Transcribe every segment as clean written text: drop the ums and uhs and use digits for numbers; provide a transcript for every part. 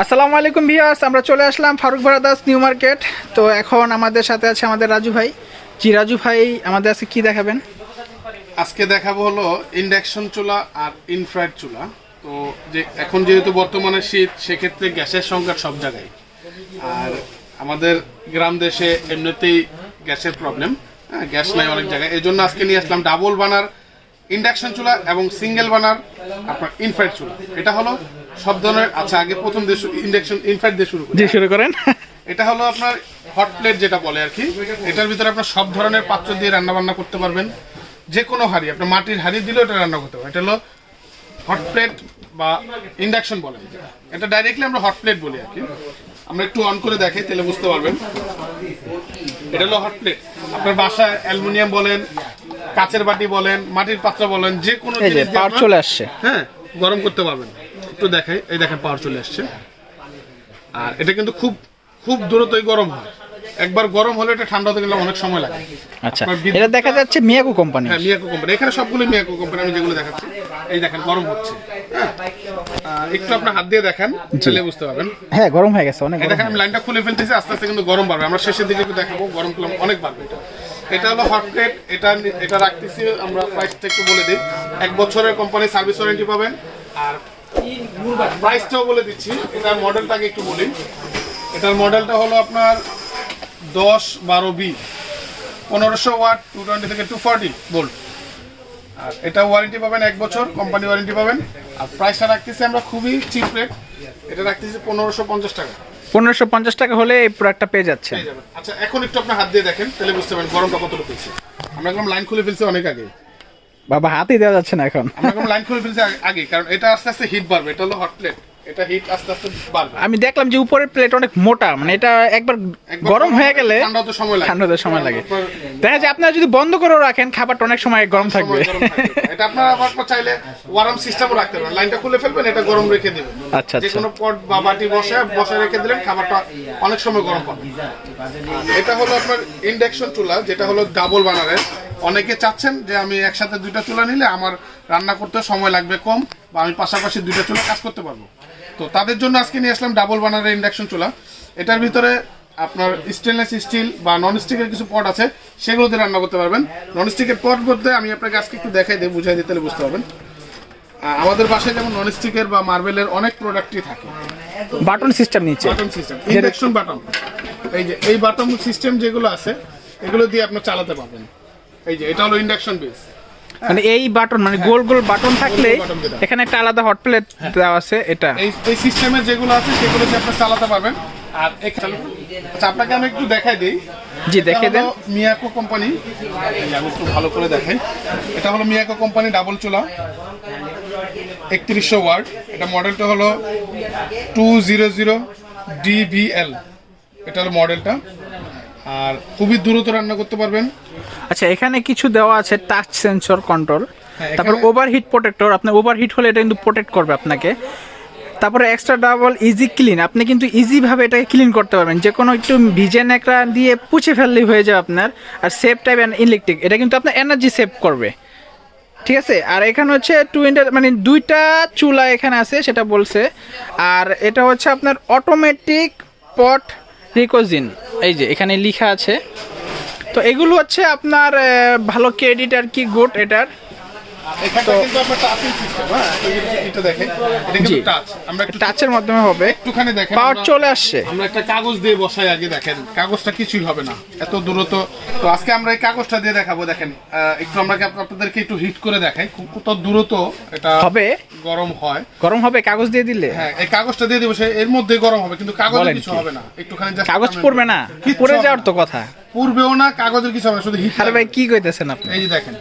আসসালামু আলাইকুম ভিউয়ার্স, আমরা চলে আসলাম ফারুক ব্রাদার্স নিউ মার্কেট। তো এখন আমাদের সাথে আছে আমাদের রাজু ভাই। জি রাজু ভাই, আমাদের আজকে কি দেখাবেন? আজকে দেখাবো হলো ইন্ডাকশন চুলা আর ইনফ্রারেড চুলা। তো যে এখন যেহেতু বর্তমানে শীত, সেক্ষেত্রে গ্যাসের সংকট সব জায়গায়, আর আমাদের গ্রাম দেশে এমনিতেই গ্যাসের প্রবলেম, হ্যাঁ গ্যাস নাই অনেক জায়গায়। এই জন্য আজকে নিয়ে আসলাম ডাবল বানার ইন্ডাকশন চুলা এবং সিঙ্গেল বানার আপনার ইনফ্রারেড চুলা। এটা হলো সব ধরনের। আচ্ছা, আগে প্রথম দিয়ে ইন্ডাকশন ইনফ্রারেড দিয়ে শুরু করেন। এটা হলো আপনার হট প্লেট যেটা বলে আর কি। এটার ভিতরে আপনার সব ধরনের পাত্র দিয়ে রান্না বান্না করতে পারবেন। যে কোনো হাঁড়ি, আপনার মাটির হাঁড়ি দিলেও এটা রান্না করতে পারবেন। এটা হলো হট প্লেট বা ইন্ডাকশন বলেন। এটা ডাইরেক্টলি আমরা হট প্লেট বলি আর কি। আমরা একটু অন করে দেখাই, তাহলে বুঝতে পারবেন। এটা হলো হট প্লেট। আপনার বাসায় অ্যালুমিনিয়াম বলেন, কাচের বাটি বলেন, মাটির পাত্র বলেন, যে কোনো জিনিস পাওয়ার চলে আসছে, হ্যাঁ গরম করতে পারবেন। একটু দেখাই, এই দেখেন পাওয়ার চলে আসছে। আর এটা কিন্তু খুব খুব দ্রুতই গরম হয়। একবার গরম হলে এটা ঠান্ডা হতে গেলে অনেক সময় লাগে। আচ্ছা, এটা দেখা যাচ্ছে মিয়াকো কোম্পানি। হ্যাঁ, মিয়াকো কোম্পানি। এখানে সবগুলো মিয়াকো কোম্পানি আমি যেগুলো দেখাচ্ছি। এই দেখেন গরম হচ্ছে। হ্যাঁ, একটু আপনার হাত দিয়ে দেখেন, তাহলে বুঝতে পারবেন। হ্যাঁ, গরম হয়ে গেছে অনেক। দেখেন আমি লাইনটা খুলে ফেলতেছি, আস্তে আস্তে কিন্তু গরম বাড়বে। আমরা শেষের দিকে একটু দেখাবো গরম করলাম অনেক বাড়বে। এটা হলো হট প্লেট। এটা রাখতেছি আমরা, প্রাইসটা একটু বলে দিই। 1 বছরের কোম্পানি সার্ভিস ওয়ারেন্টি পাবেন। আর প্রাইসটাও বলে দিচ্ছি। এটার মডেলটাকে একটু বলি। এটার মডেলটা হলো আপনার 10-12B, 1500 ওয়াট, 220 থেকে 240 ভোল্ট। আর এটা ওয়ারেন্টি পাবেন 1 বছর, কোম্পানি ওয়ারেন্টি পাবেন। আর প্রাইসটা রাখতেছি আমরা খুবই চিপ রেট। এটা রাখতেছি 1550 টাকা। 1550 টাকা হলে এই প্রোডাক্টটা পেয়ে যাচ্ছে। আচ্ছা, এখন একটু আপনার হাত দিয়ে দেখেন, তাহলে বুঝতে পারবেন গরমটা কতটুকু পেয়েছে। আমরা একদম লাইন খুলে ফেলছি অনেক আগে। বাবা, হাতই দেওয়া যাচ্ছে না এখন। আমরা একদম লাইন খুলে ফেলছি আগে, কারণ এটা আস্তে আস্তে হিট বাড়বে। এটা হলো হট প্লেট, এটা হিট আস্তে আস্তে বাড়বে। আমি দেখলাম যে উপরের প্লেট অনেক মোটা, মানে এটা একবার গরম হয়ে গেলে ঠান্ডা হতে সময় লাগে। দেখা যায় আপনারা যদি বন্ধ করে রাখেন, খাবারটা অনেক সময় গরম থাকবে। এটা আপনারা আবার চাইলে ওয়ার্ম সিস্টেমও রাখতে পারেন। লাইনটা খুলে ফেলবেন, এটা গরম রেখে দিবেন। আচ্ছা, যে কোনো পট বা বাটি বসে রেখে দিলেন, খাবারটা অনেক সময় গরম পাবে। এটা হলো আপনার ইন্ডাকশন চুলা, যেটা হলো ডাবল বানারের। অনেকে চাচ্ছেন যে আমি একসাথে 2টা চুলা নিলে আমার রান্না করতে সময় লাগবে কম, বা আমি পাশাপাশি 2টা চুলা কাজ করতে পারবো। তো তাদের জন্য আজকে নিয়ে আসলাম ডাবল বানারের ইন্ডাকশন চুলা। এটার ভিতরে আপনার স্টেনলেস স্টিল বা নন স্টিকের কিছু পট আছে, সেগুলোতে রান্না করতে পারবেন। নন স্টিকের পট বলতে আমি আপনাকে আজকে একটু দেখাই দিই, বুঝাই দিই, তাহলে বুঝতে পারবেন। আমাদের বাসায় যেমন নন স্টিকের বা মার্বেলের অনেক প্রোডাক্টই থাকে। বাটন সিস্টেম নিচে, বাটন সিস্টেম, ইন্ডাকশন বাটন। এই যে এই বাটন সিস্টেম যেগুলো আছে, এগুলো দিয়ে আপনি চালাতে পারবেন। এই যে এটা হলো ইন্ডাকশন বেস। মানে এই বাটন, মানে গোল গোল বাটন থাকলে এখানে একটা আলাদা হট প্লেট দেওয়া আছে। এটা এই সিস্টেমের যেগুলো আছে, সেগুলো দিয়ে আপনি চালাতে পারবেন। আর এখানে আপনাকে আমি একটু দেখাই দিই। জি, দেখিয়ে দেন। মিয়াকো কোম্পানি, আমি একটু ভালো করে দেখাই। এটা হলো মিয়াকো কোম্পানি ডাবল চুলা, 3100 ওয়াট। এটা মডেলটা হলো 200DBL। এটা হলো মডেলটা। আর খুবই দ্রুত রান্না করতে পারবেন। আচ্ছা, এখানে কিছু দেওয়া আছে টাচ সেন্সর কন্ট্রোল, তারপর ওভারহিট প্রোটেক্টর। আপনি ওভারহিট হলে এটা কিন্তু প্রোটেক্ট করবে আপনাকে। তারপরে এক্সট্রা ডাবল ইজি ক্লিন, আপনি কিন্তু ইজি ভাবে এটাকে ক্লিন করতে পারবেন। যে কোনো একটু ভিজে ন্যাকড়া দিয়ে পুছে ফেললেই হয়ে যাবে আপনার। আর সেভ টাইপ অ্যান্ড ইলেকট্রিক, এটা কিন্তু আপনার এনার্জি সেভ করবে, ঠিক আছে। আর এখানে হচ্ছে মানে 2টা চুলা এখানে আছে, সেটা বলছে। আর এটা হচ্ছে আপনার অটোমেটিক পট রিকোজিন, এই যে এখানে লেখা আছে। তো এগুলো হচ্ছে আপনার ভালো ক্রেডিট আর কি, গুড এটার। এখানটা কিন্তু আপনার টাচিং সিস্টেম, হ্যাঁ এটা দেখেন, এটা কিন্তু টাচ। আমরা একটু টাচের মাধ্যমে হবে। একটুখানি দেখেন, পাওয়ার চলে আসছে। আমরা একটা কাগজ দিয়ে বসাই আগে, দেখেন কাগজটা কিছুই হবে না, এত দ্রুত। তো আজকে আমরা এই কাগজটা দিয়ে দেখাবো। দেখেন একটু আমরা আপনাদেরকে একটু হিট করে দেখাই কত দ্রুত এটা হবে, গরম হয়। গরম হবে কাগজ দিয়ে দিলে। হ্যাঁ, এই কাগজটা দিয়ে দিব, এর মধ্যে গরম হবে, কিন্তু কাগজে কিছু হবে না। একটুখানি কাগজ পড়বে না, পড়ে যাওয়ার তো কথা। পড়বেও না, কাগজের কিছু হবে না, শুধু হিট। আরে ভাই, কি কইতেছেন আপনি? এই যে দেখেন,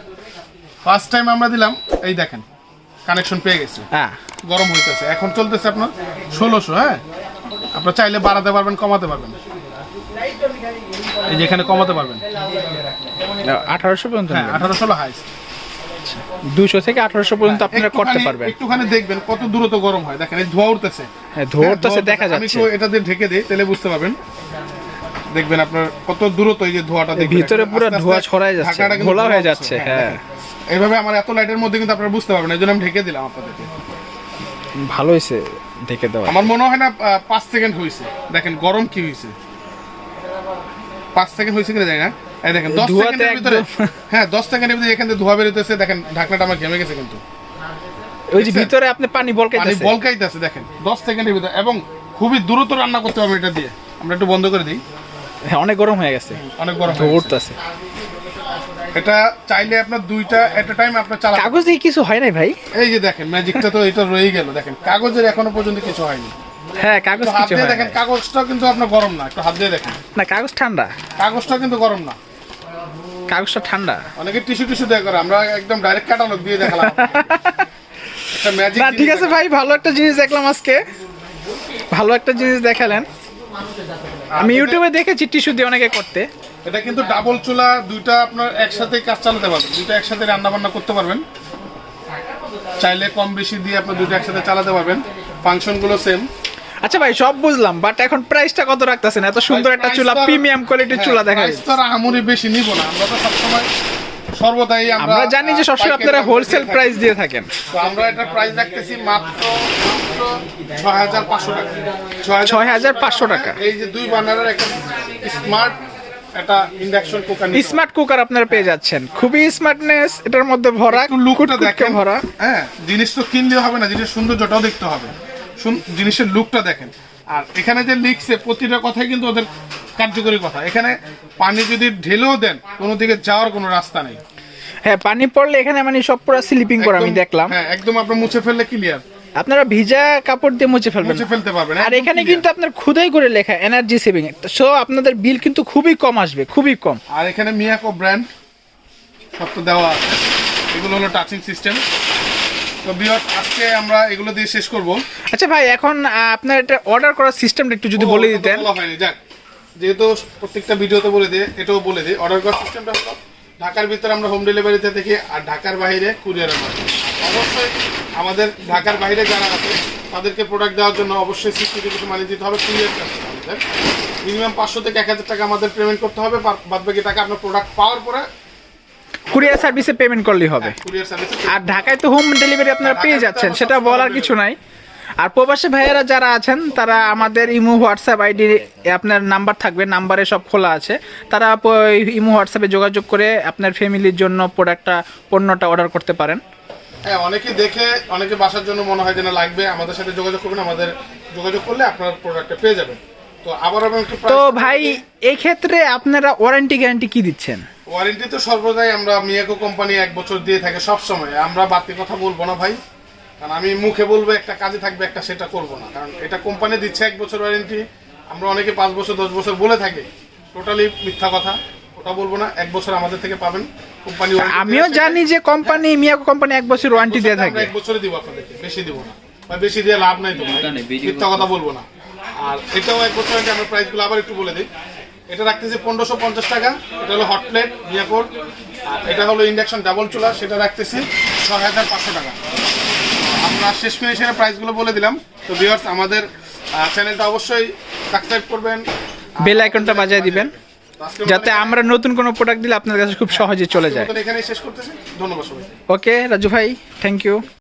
ফার্স্ট টাইম আমরা দিলাম, এই দেখেন কানেকশন পেয়ে গেছে। হ্যাঁ, গরম হইতেছে। এখন চলতেছে আপনার 1600। হ্যাঁ, আপনার চাইলে বাড়াতে পারবেন, কমাতে পারবেন। এই যে এখানে কমাতে পারবেন 1800 পর্যন্ত। হ্যাঁ, 1800 হাইস্ট। 200 থেকে 1800 পর্যন্ত আপনারা করতে পারবেন। একটুখানি দেখবেন কত দ্রুত গরম হয়। দেখেন এই ধোঁয়া উঠতেছে। হ্যাঁ, ধোঁয়া উঠতেছে দেখা যাচ্ছে। আমি তো এটা দিয়ে ঢেকে দেই, তাহলে বুঝতে পারবেন। দেখবেন আপনার কত দ্রুত এই যে ধোঁয়াটা, দেখবেন ভিতরে পুরো ধোঁয়া ছড়ায় যাচ্ছে, ঘোলা হয়ে যাচ্ছে। হ্যাঁ, এইভাবে আমার এত লাইটের মধ্যে কিন্তু আপনারা বুঝতে পারবেন, এই জন্য আমি ঢেকে দিলাম আপনাদেরকে। ভালো হয়েছে। ঢেকে দেওয়া। আমার মনে হয় না 5 সেকেন্ড হয়েছে। দেখেন গরম কি হয়েছে, 5 সেকেন্ড হয়েছে কিনা জানি না। এই দেখেন 10 সেকেন্ডের ভিতরে, হ্যাঁ 10 সেকেন্ডের ভিতরে এখান থেকে ধোঁয়া বেরোতেছে। দেখেন ঢাকনাটা আমার ঘেমে গেছে কিন্তু, ওই যে ভিতরে আপনি পানি বলকাইতেছে দেখেন 10 সেকেন্ডের ভিতরে, এবং খুবই দ্রুত রান্না করতে হবে এটা দিয়ে। আমরা একটু বন্ধ করে দিই। হ্যাঁ অনেক গরম হয়ে গেছে, অনেক গরম হয়ে উঠতেছে। এটা চাইলে আপনার দুইটা এট আ টাইম আপনার চালাতে। কাগজ দিয়ে কিছু হয় নাই ভাই? এই যে দেখেন ম্যাজিকটা তো এটা রয়ে গেল। দেখেন কাগজের এখনো পর্যন্ত কিছু হয়নি। হ্যাঁ কাগজ হাত কিছু দিয়ে হয় দেখেন, কাগজটা কিন্তু আপনার গরম না, একটু হাত দিয়ে দেখেন। না কাগজ ঠান্ডা, কাগজটা কিন্তু গরম না, কাগজটা ঠান্ডা। অনেকে টিস্যু দিয়ে করে, আমরা একদম ডাইরেক্ট কাটালগ দিয়ে দেখালাম। একটা ম্যাজিক। না ঠিক আছে ভাই, ভালো একটা জিনিস দেখলাম আজকে, ভালো একটা জিনিস দেখালেন। আমি ইউটিউবে দেখেছি টিস্যু দিয়ে অনেকে করতে। এটা কিন্তু ডাবল চুলা, দুইটা আপনার একসাথে কাজ চালাতে পারবেন, দুইটা একসাথে রান্না বান্না করতে পারবেন। চাইলে কম বেশি দিয়ে আপনি দুইটা একসাথে চালাতে পারবেন, ফাংশন গুলো সেম। আচ্ছা ভাই সব বুঝলাম, বাট এখন প্রাইসটা কত রাখতেছেন? এত সুন্দর একটা চুলা, প্রিমিয়াম কোয়ালিটির চুলা দেখাই। প্রাইস তো আমরি বেশি নিব না, আমরা তো সবসময় সর্বদাই আমরা জানি যে সবসময় আপনারা হোলসেল প্রাইস দিয়ে থাকেন। তো আমরা এটা প্রাইস রাখতেছি মাত্র 6500 টাকা। 6500 টাকা। এই যে দুই বার্নারের একটা স্মার্ট একটা ইন্ডাকশন কুকার, স্মার্ট কুকার আপনারা পেয়ে যাচ্ছেন। খুবই স্মার্টনেস এটার মধ্যে ভরা, লুকটা দেখেন ভরা। হ্যাঁ জিনিস তো কিনলে হবে না, জিনিসের সৌন্দর্যটাও দেখতে হবে, জিনিসের লুকটা দেখেন। আর এখানে যে লিখছে প্রতিটা কথাই কিন্তু ওদের কার্যকরী কথা। এখানে পানি যদি ঢেলেও দেন কোনো দিকে যাওয়ার কোনো রাস্তা নেই। হ্যাঁ পানি পড়লে এখানে মানে সব পুরো স্লিপিং করে, আমি দেখলাম। হ্যাঁ একদম আপনি মুছে ফেললে ক্লিয়ার, আপনারা ভিজা কাপড় দিয়ে মুছে ফেলতে পারবেন। আর এখানে কিন্তু আপনার খুদাই করে লেখা এনার্জি সেভিং, সো আপনাদের বিল কিন্তু খুবই কম আসবে, খুবই কম। আর এখানে মিয়াকো ব্র্যান্ড সব তো দেওয়া আছে। এগুলো হলো টাচিং সিস্টেম। তো ভিউয়ার্স আজকে আমরা এগুলো দিয়ে শেষ করব। আচ্ছা ভাই এখন আপনার এটা অর্ডার করার সিস্টেমটা একটু যদি বলে দিতেন। বলা হয়নি, যাক যেহেতু প্রত্যেকটা ভিডিওতে বলে দিই, এটাও বলে দিই। অর্ডার করার সিস্টেমটা হলো ঢাকার ভিতরে আমরা হোম ডেলিভারিতে থেকে, আর ঢাকার বাইরে কুরিয়ারের মাধ্যমে। অবশ্যই আমাদের ঢাকার বাইরে যারা আছে তাদেরকে প্রোডাক্ট দেওয়ার জন্য অবশ্যই 60 কিছু মানি দিতে হবে কুরিয়ার চার্জ। আমাদের মিনিমাম 500 থেকে 1000 টাকা আমাদের পেমেন্ট করতে হবে, বাদ বাকি টাকা আপনার প্রোডাক্ট পাওয়ার পরে কুরিয়ার সার্ভিসে পেমেন্ট করলেই হবে। কুরিয়ার সার্ভিসে। আর ঢাকায় তো হোম ডেলিভারি আপনারা পেয়ে যাচ্ছেন, সেটা বলার কিছু নাই। আর প্রবাসী ভাইয়েরা যারা আছেন তারা আমাদের ইমো হোয়াটসঅ্যাপ আইডি আপনার নাম্বার থাকবে, নাম্বারে সব খোলা আছে। তারা ইমো হোয়াটসঅ্যাপে যোগাযোগ করে আপনার ফ্যামিলির জন্য পণ্যটা অর্ডার করতে পারেন। হ্যাঁ অনেকে দেখে অনেকে বাসার জন্য মনে হয় যে না লাগবে, আমাদের সাথে যোগাযোগ করবেন, আমাদের যোগাযোগ করলে আপনার প্রোডাক্টটা পেয়ে যাবেন। তো আবার আমি একটু তো ভাই এই ক্ষেত্রে আপনারা ওয়ারেন্টি গ্যারান্টি কি দিচ্ছেন? ওয়ারেন্টি তো সর্বদাই আমরা মিয়াকো কোম্পানি 1 বছর দিয়ে থাকে সব সময়। আমরা বাড়তি কথা বলবো না ভাই, কারণ আমি মুখে বলবো একটা, কাজে থাকবে একটা, সেটা করবো না। কারণ এটা কোম্পানি দিচ্ছে 1 বছর ওয়ারেন্টি। আমরা অনেকে 5 বছর 10 বছর বলে থাকি, টোটালি মিথ্যা কথা, ওটা বলবো না। 1 বছর আমাদের থেকে পাবেন কোম্পানি। আমিও জানি যে কোম্পানি মিয়াকো কোম্পানি 1 বছর ওয়ারেন্টি দিয়ে থাকে। 1 বছরে দিব আপনাদেরকে, বেশি দিব না, বা বেশি দিয়ে লাভ নাই, তো মিথ্যা কথা বলবো না। আর এটাও 1 বছর আগে আমরা প্রাইসগুলো আবার একটু বলে দিই। এটা রাখতেছি 1550 টাকা, এটা হলো হট প্লেট মিয়াকোর। আর এটা হলো ইন্ডাকশন ডাবল চুলা, সেটা রাখতেছি 6500 টাকা। আমরা শেষ ফিনিশিংয়ের প্রাইসগুলো বলে দিলাম। তো ভিউয়ার্স আমাদের চ্যানেলটা অবশ্যই সাবস্ক্রাইব করবেন, বেল আইকনটা বাজিয়ে দিবেন, যাতে আমরা নতুন কোনো প্রোডাক্ট দিলে আপনার কাছে খুব সহজে চলে যায়। এখানেই শেষ করতেছি, ধন্যবাদ সবাই। ওকে রাজু ভাই, থ্যাংক ইউ।